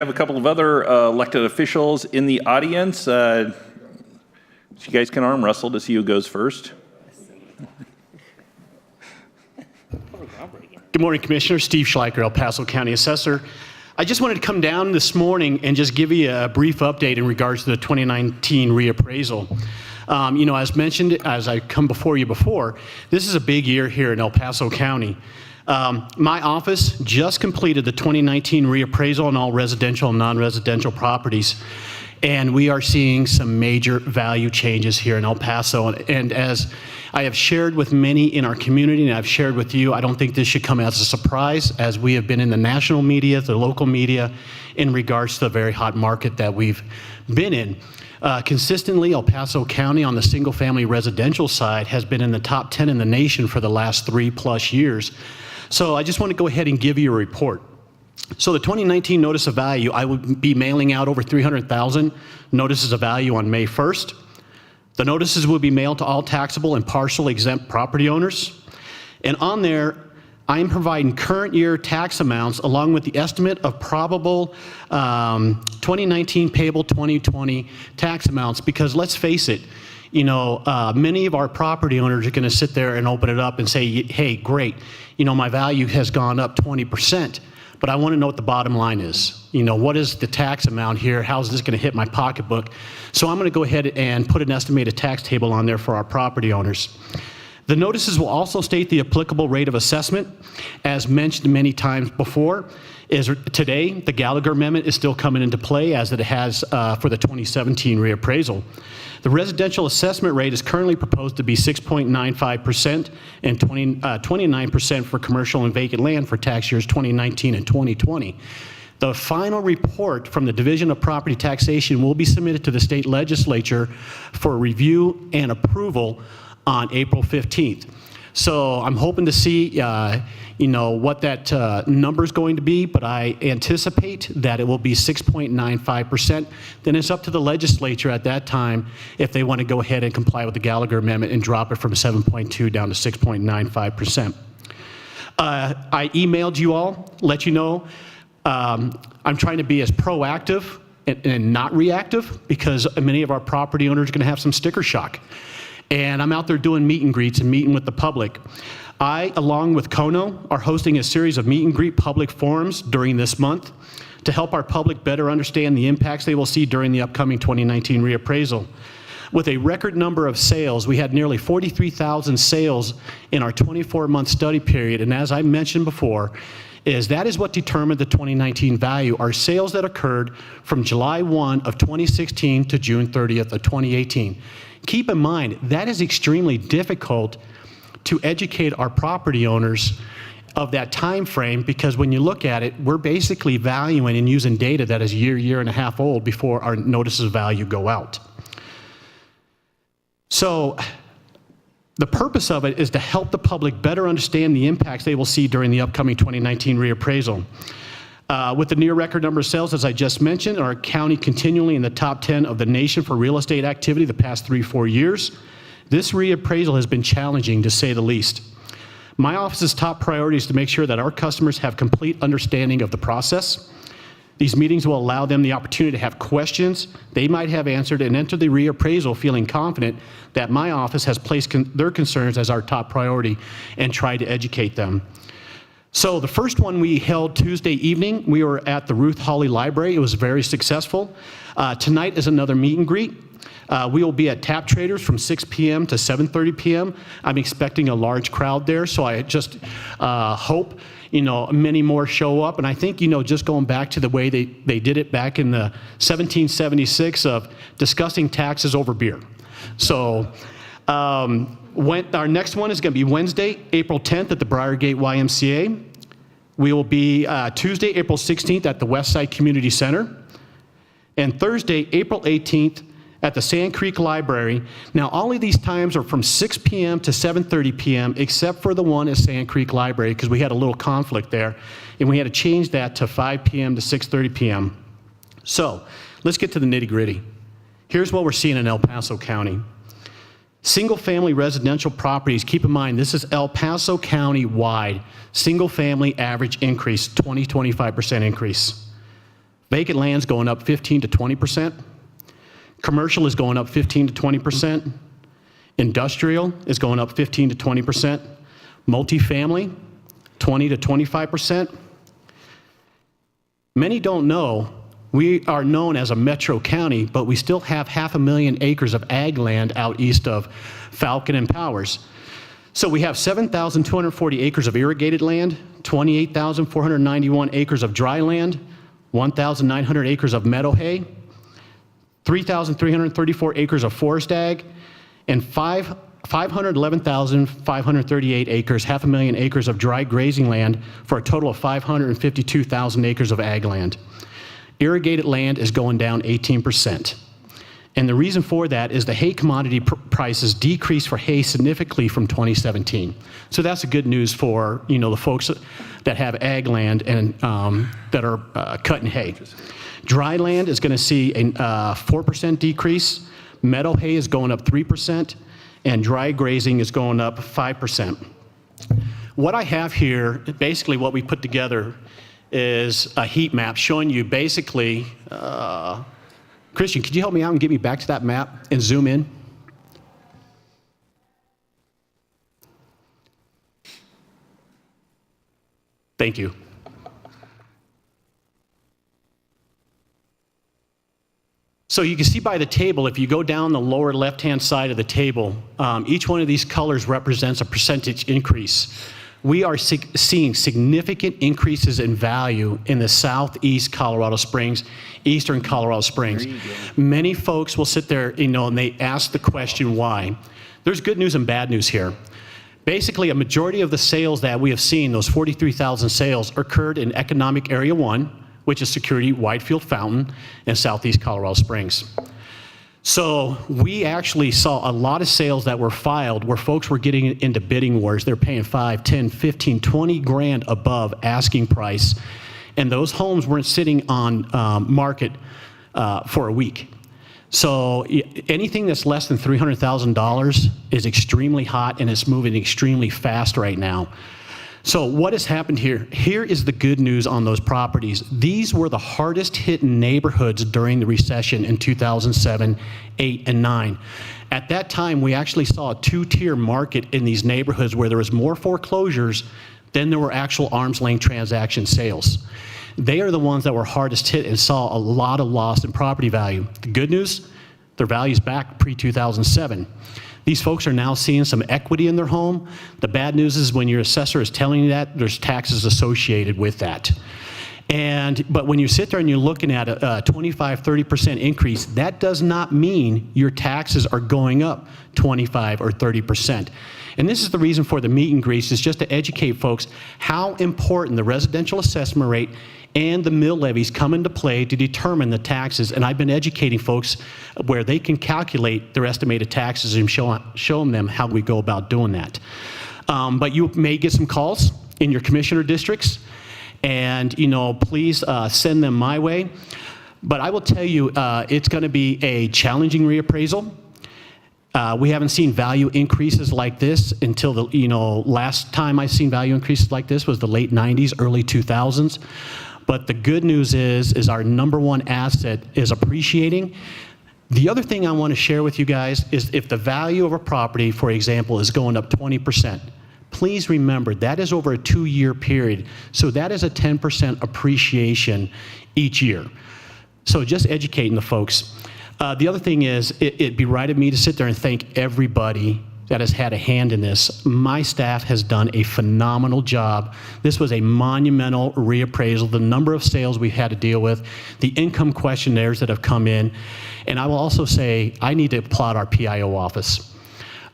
I have a couple of other elected officials in the audience. So you guys can arm wrestle to see who goes first. Good morning, Commissioner. Steve Schleiker, El Paso County Assessor. I just wanted to come down this morning and just give you a brief update in regards to the 2019 reappraisal. As mentioned, as I come before you before, this is a big year here in El Paso County. My office just completed the 2019 reappraisal on all residential and non-residential properties, and we are seeing some major value changes here in El Paso. And as I have shared with many in our community, and I've shared with you, I don't think this should come as a surprise, as we have been in the national media, the local media, in regards to the very hot market that we've been in. Consistently, El Paso County on the single-family residential side has been in the top 10 in the nation for the last 3+ years. So I just want to go ahead and give you a report. So the 2019 Notice of Value, I will be mailing out over 300,000 notices of value on May 1st. The notices will be mailed to all taxable and partial exempt property owners. And on there, I am providing current year tax amounts along with the estimate of probable 2019 payable 2020 tax amounts, because let's face it, many of our property owners are going to sit there and open it up and say, hey, great, my value has gone up 20%, but I want to know what the bottom line is. What is the tax amount here? How is this going to hit my pocketbook? So I'm going to go ahead and put an estimated tax table on there for our property owners. The notices will also state the applicable rate of assessment. As mentioned many times before, today the Gallagher Amendment is still coming into play, as it has for the 2017 reappraisal. The residential assessment rate is currently proposed to be 6.95% and 29% for commercial and vacant land for tax years 2019 and 2020. The final report from the Division of Property Taxation will be submitted to the state legislature for review and approval on April 15th. So I'm hoping to see what that number is going to be, but I anticipate that it will be 6.95%. Then it's up to the legislature at that time if they want to go ahead and comply with the Gallagher Amendment and drop it from 7.2 down to 6.95%. I emailed you all, let you know, I'm trying to be as proactive and not reactive, because many of our property owners are going to have some sticker shock. And I'm out there doing meet and greets and meeting with the public. I, along with Kono, are hosting a series of meet and greet public forums during this month to help our public better understand the impacts they will see during the upcoming 2019 reappraisal. With a record number of sales, we had nearly 43,000 sales in our 24-month study period, and as I mentioned before, that is what determined the 2019 value, our sales that occurred from July 1 of 2016 to June 30th of 2018. Keep in mind, that is extremely difficult to educate our property owners of that time frame, because when you look at it, we're basically valuing and using data that is year and a half old before our notices of value go out. So the purpose of it is to help the public better understand the impacts they will see during the upcoming 2019 reappraisal. With the near record number of sales, as I just mentioned, our county continually in the top 10 of the nation for real estate activity the past 3-4 years, this reappraisal has been challenging, to say the least. My office's top priority is to make sure that our customers have complete understanding of the process. These meetings will allow them the opportunity to have questions they might have answered and enter the reappraisal feeling confident that my office has placed their concerns as our top priority and tried to educate them. So the first one we held Tuesday evening. We were at the Ruth Hawley Library. It was very successful. Tonight is another meet and greet. We will be at Tap Traders from 6 p.m. to 7:30 p.m. I'm expecting a large crowd there, so I just hope many more show up. And I think just going back to the way they did it back in the 1776 of discussing taxes over beer. So our next one is going to be Wednesday, April 10th at the Briargate YMCA. We will be Tuesday, April 16th at the Westside Community Center. And Thursday, April 18th at the Sand Creek Library. Now, all of these times are from 6 p.m. to 7:30 p.m., except for the one at Sand Creek Library, because we had a little conflict there, and we had to change that to 5 p.m. to 6:30 p.m. So let's get to the nitty-gritty. Here's what we're seeing in El Paso County. Single-family residential properties, keep in mind, this is El Paso County-wide. Single-family average increase, 25% increase. Vacant land's going up 15 to 20%. Commercial is going up 15 to 20%. Industrial is going up 15 to 20%. Multifamily, 20 to 25%. Many don't know we are known as a metro county, but we still have 500,000 acres of ag land out east of Falcon and Powers. So we have 7,240 acres of irrigated land, 28,491 acres of dry land, 1,900 acres of meadow hay, 3,334 acres of forest ag, and 511,538 acres, 500,000 acres of dry grazing land, for a total of 552,000 acres of ag land. Irrigated land is going down 18%. And the reason for that is the hay commodity prices decreased for hay significantly from 2017. So that's the good news for, you know, the folks that have ag land and that are cutting hay. Dry land is going to see a 4% decrease. Meadow hay is going up 3%, and dry grazing is going up 5%. What I have here, basically what we put together, is a heat map showing you basically, Christian, could you help me out and get me back to that map and zoom in? Thank you. So you can see by the table, if you go down the lower left-hand side of the table, each one of these colors represents a percentage increase. We are seeing significant increases in value in the southeast Colorado Springs, eastern Colorado Springs. Many folks will sit there, you know, and they ask the question why. There's good news and bad news here. Basically, a majority of the sales that we have seen, those 43,000 sales, occurred in Economic Area 1, which is Security, Whitefield, Fountain, and southeast Colorado Springs. So we actually saw a lot of sales that were filed where folks were getting into bidding wars. They're paying 5, 10, 15, 20 grand above asking price. And those homes weren't sitting on market for a week. So anything that's less than $300,000 is extremely hot, and it's moving extremely fast right now. So what has happened here? Here is the good news on those properties. These were the hardest hit neighborhoods during the recession in 2007, 8, and 9. At that time, we actually saw a two-tier market in these neighborhoods where there was more foreclosures than there were actual arm's length transaction sales. They are the ones that were hardest hit and saw a lot of loss in property value. The good news, their value's back pre-2007. These folks are now seeing some equity in their home. The bad news is when your assessor is telling you that, there's taxes associated with that. But when you sit there and you're looking at a 25, 30% increase, that does not mean your taxes are going up 25 or 30%. And this is the reason for the meet and greets, is just to educate folks how important the residential assessment rate and the mill levies come into play to determine the taxes. And I've been educating folks where they can calculate their estimated taxes and show them how we go about doing that. But you may get some calls in your commissioner districts, and, you know, please send them my way. But I will tell you, it's going to be a challenging reappraisal. We haven't seen value increases like this until the, you know, last time I've seen value increases like this was the late 90s, early 2000s. But the good news is our number one asset is appreciating. The other thing I want to share with you guys is if the value of a property, for example, is going up 20%, please remember that is over a 2-year period. So that is a 10% appreciation each year. So just educating the folks. The other thing is, it'd be right of me to sit there and thank everybody that has had a hand in this. My staff has done a phenomenal job. This was a monumental reappraisal, the number of sales we've had to deal with, the income questionnaires that have come in. And I will also say, I need to applaud our PIO office.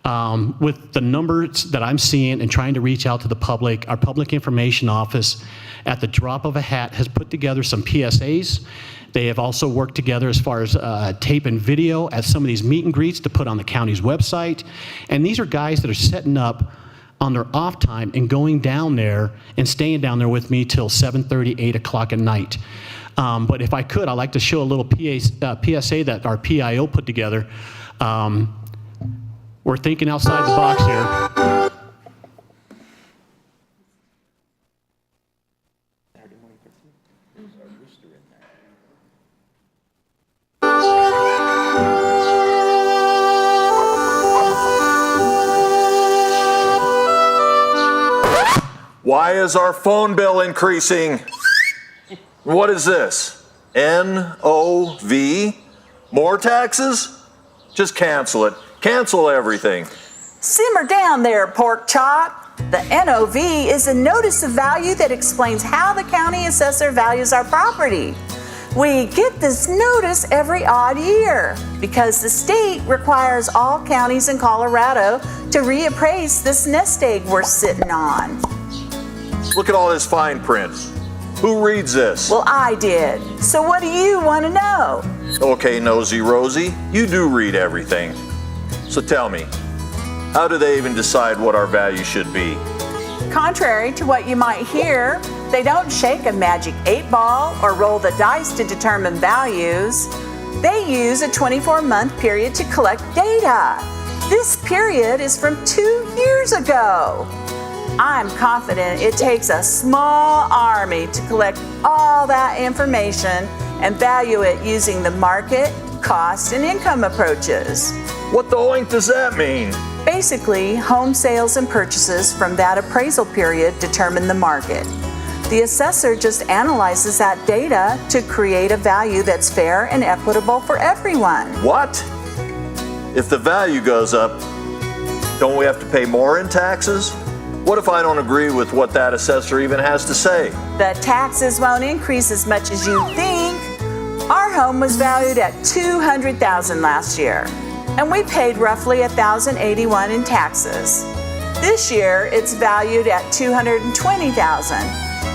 With the numbers that I'm seeing and trying to reach out to the public, our public information office, at the drop of a hat, has put together some PSAs. They have also worked together as far as tape and video at some of these meet and greets to put on the county's website. And these are guys that are setting up on their off time and going down there and staying down there with me till 7:30, 8 o'clock at night. But if I could, I'd like to show a little PSA that our PIO put together. We're thinking outside the box here. Why is our phone bill increasing? What is this? NOV? More taxes? Just cancel it. Cancel everything. Simmer down there, pork chop. The NOV is a notice of value that explains how the county assessor values our property. We get this notice every odd year because the state requires all counties in Colorado to reappraise this nest egg we're sitting on. Look at all this fine print. Who reads this? Well, I did. So what do you want to know? Okay, Nosy Rosie, you do read everything. So tell me, how do they even decide what our value should be? Contrary to what you might hear, they don't shake a magic 8-ball or roll the dice to determine values. They use a 24-month period to collect data. This period is from 2 years ago. I'm confident it takes a small army to collect all that information and value it using the market, cost, and income approaches. What the oink does that mean? Basically, home sales and purchases from that appraisal period determine the market. The assessor just analyzes that data to create a value that's fair and equitable for everyone. What? If the value goes up, don't we have to pay more in taxes? What if I don't agree with what that assessor even has to say? The taxes won't increase as much as you think. Our home was valued at $200,000 last year, and we paid roughly $1,081 in taxes. This year, it's valued at $220,000,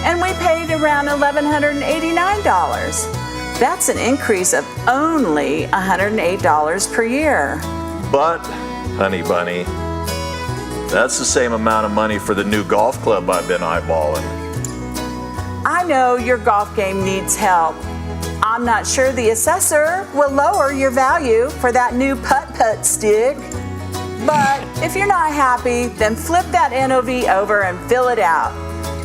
and we paid around $1,189. That's an increase of only $108 per year. But, honey bunny, that's the same amount of money for the new golf club I've been eyeballing. I know your golf game needs help. I'm not sure the assessor will lower your value for that new putt-putt stick. But if you're not happy, then flip that NOV over and fill it out.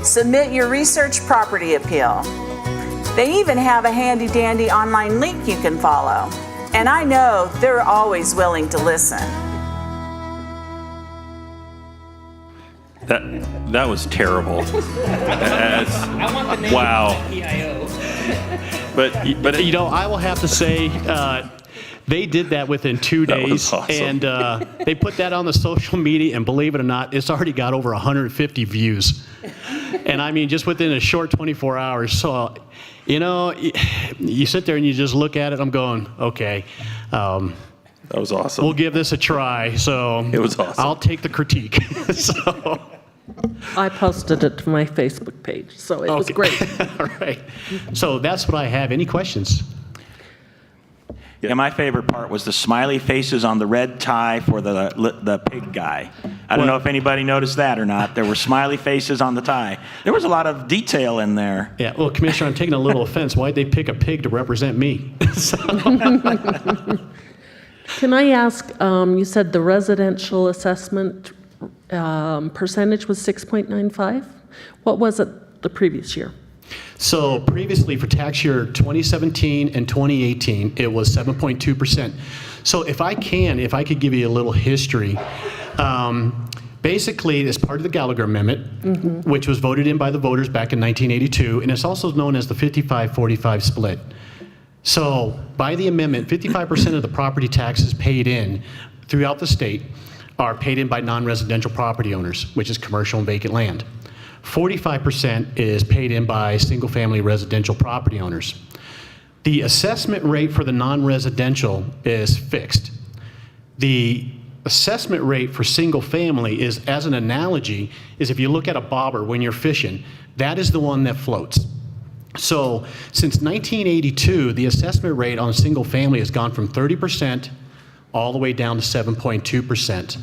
Submit your research property appeal. They even have a handy-dandy online link you can follow. And I know they're always willing to listen. That was terrible. I want the name Wow. of the PIO. But You know, I will have to say, they did that within 2 That was days, awesome. and they put that on the social media, and believe it or not, it's already got over 150 views. And I mean, just within a short 24 hours. So, you know, you sit there and you just look at it, I'm going, okay, that was awesome. we'll give this a try. So It was awesome. I'll take the critique. So, I posted it to my Facebook page, so it was okay. great. All right. So that's what I have. Any questions? Yeah, my favorite part was the smiley faces on the red tie for the pig guy. I don't know if anybody noticed that or not. There were smiley faces on the tie. There was a lot of detail in there. Yeah, well, Commissioner, I'm taking a little offense. Why'd they pick a pig to represent me? Can I ask, you said the residential assessment percentage was 6.95? What was it the previous year? So previously for tax year 2017 and 2018, it was 7.2%. So if I could give you a little history, basically as part of the Gallagher Amendment, which was voted in by the voters back in 1982, and it's also known as the 55-45 split. So by the amendment, 55% of the property taxes paid in throughout the state are paid in by non-residential property owners, which is commercial and vacant land. 45% is paid in by single-family residential property owners. The assessment rate for the non-residential is fixed. The assessment rate for single-family is, as an analogy, is if you look at a bobber when you're fishing, that is the one that floats. So since 1982, the assessment rate on single-family has gone from 30% all the way down to 7.2%.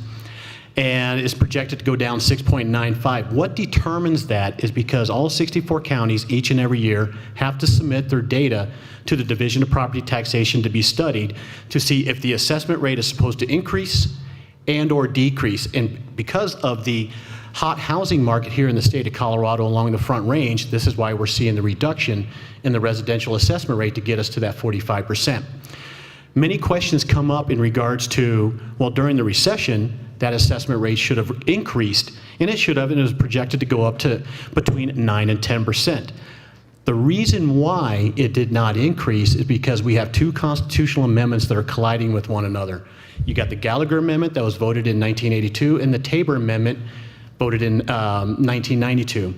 And is projected to go down 6.95. What determines that is because all 64 counties each and every year have to submit their data to the Division of Property Taxation to be studied to see if the assessment rate is supposed to increase and or decrease. And because of the hot housing market here in the state of Colorado along the Front Range, this is why we're seeing the reduction in the residential assessment rate to get us to that 45%. Many questions come up in regards to, well, during the recession, that assessment rate should have increased, and it should have, and it was projected to go up to between 9 and 10%. The reason why it did not increase is because we have two constitutional amendments that are colliding with one another. You got the Gallagher Amendment that was voted in 1982 and the Tabor Amendment voted in 1992.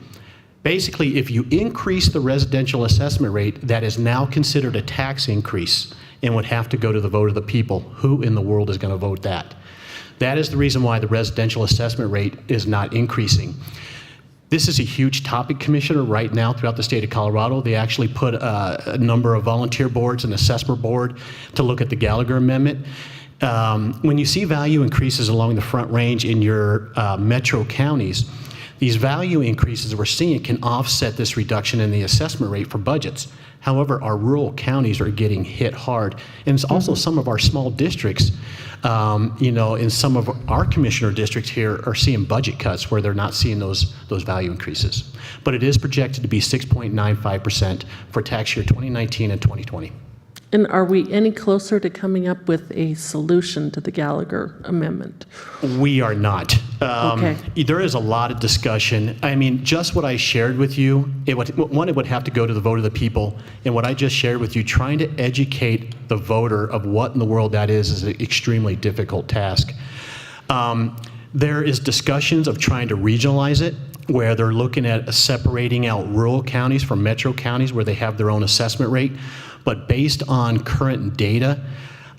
Basically, if you increase the residential assessment rate, that is now considered a tax increase and would have to go to the vote of the people. Who in the world is going to vote that? That is the reason why the residential assessment rate is not increasing. This is a huge topic, Commissioner, right now throughout the state of Colorado. They actually put a number of volunteer boards, an assessment board, to look at the Gallagher Amendment. When you see value increases along the Front Range in your metro counties, these value increases that we're seeing can offset this reduction in the assessment rate for budgets. However, our rural counties are getting hit hard. And it's also some of our small districts, in some of our commissioner districts here are seeing budget cuts where they're not seeing those value increases. But it is projected to be 6.95% for tax year 2019 and 2020. And are we any closer to coming up with a solution to the Gallagher Amendment? We are not. Okay. There is a lot of discussion. I mean, just what I shared with you, it would have to go to the vote of the people. And what I just shared with you, trying to educate the voter of what in the world that is an extremely difficult task. There is discussions of trying to regionalize it, where they're looking at separating out rural counties from metro counties where they have their own assessment rate. But based on current data,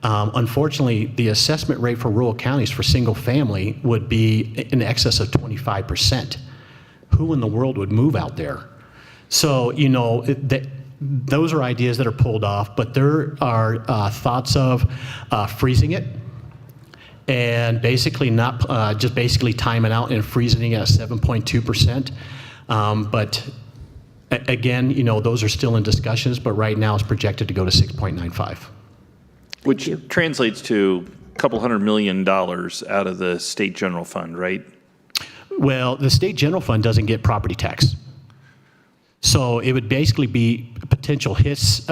unfortunately, the assessment rate for rural counties for single family would be in excess of 25%. Who in the world would move out there? So, those are ideas that are pulled off, but there are thoughts of freezing it and basically not just basically timing out and freezing it at 7.2%. But again, those are still in discussions, but right now it's projected to go to 6.95. Which translates to a couple $100 million out of the state general fund, right? Well, the state general fund doesn't get property tax. So it would basically be potential hits,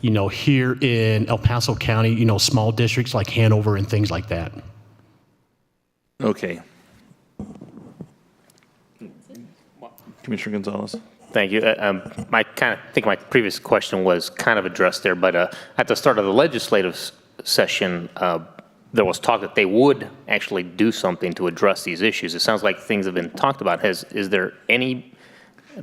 here in El Paso County, small districts like Hanover and things like that. Okay. Commissioner Gonzalez. Thank you. I think my previous question was kind of addressed there, but at the start of the legislative session, there was talk that they would actually do something to address these issues. It sounds like things have been talked about. Is there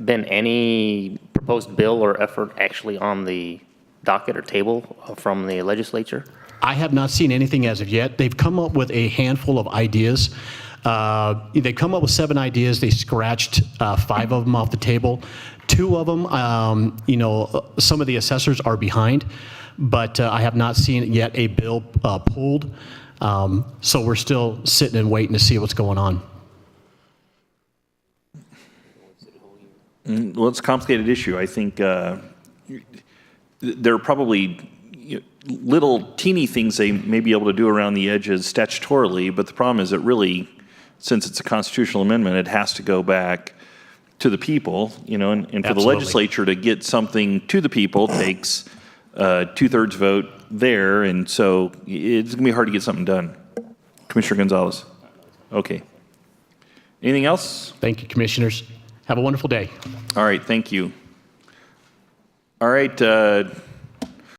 been any proposed bill or effort actually on the docket or table from the legislature? I have not seen anything as of yet. They've come up with a handful of ideas. They come up with 7 ideas. They scratched 5 of them off the table. 2 of them, some of the assessors are behind, but I have not seen yet a bill pulled. So we're still sitting and waiting to see what's going on. Well, it's a complicated issue. I think there are probably little teeny things they may be able to do around the edges statutorily, but the problem is that really, since it's a constitutional amendment, it has to go back to the people, and for Absolutely. the legislature to get something to the people takes a 2/3 vote there, and so it's going to be hard to get something done. Commissioner Gonzalez. Okay. Anything else? Thank you, commissioners. Have a wonderful day. All right, thank you. All right,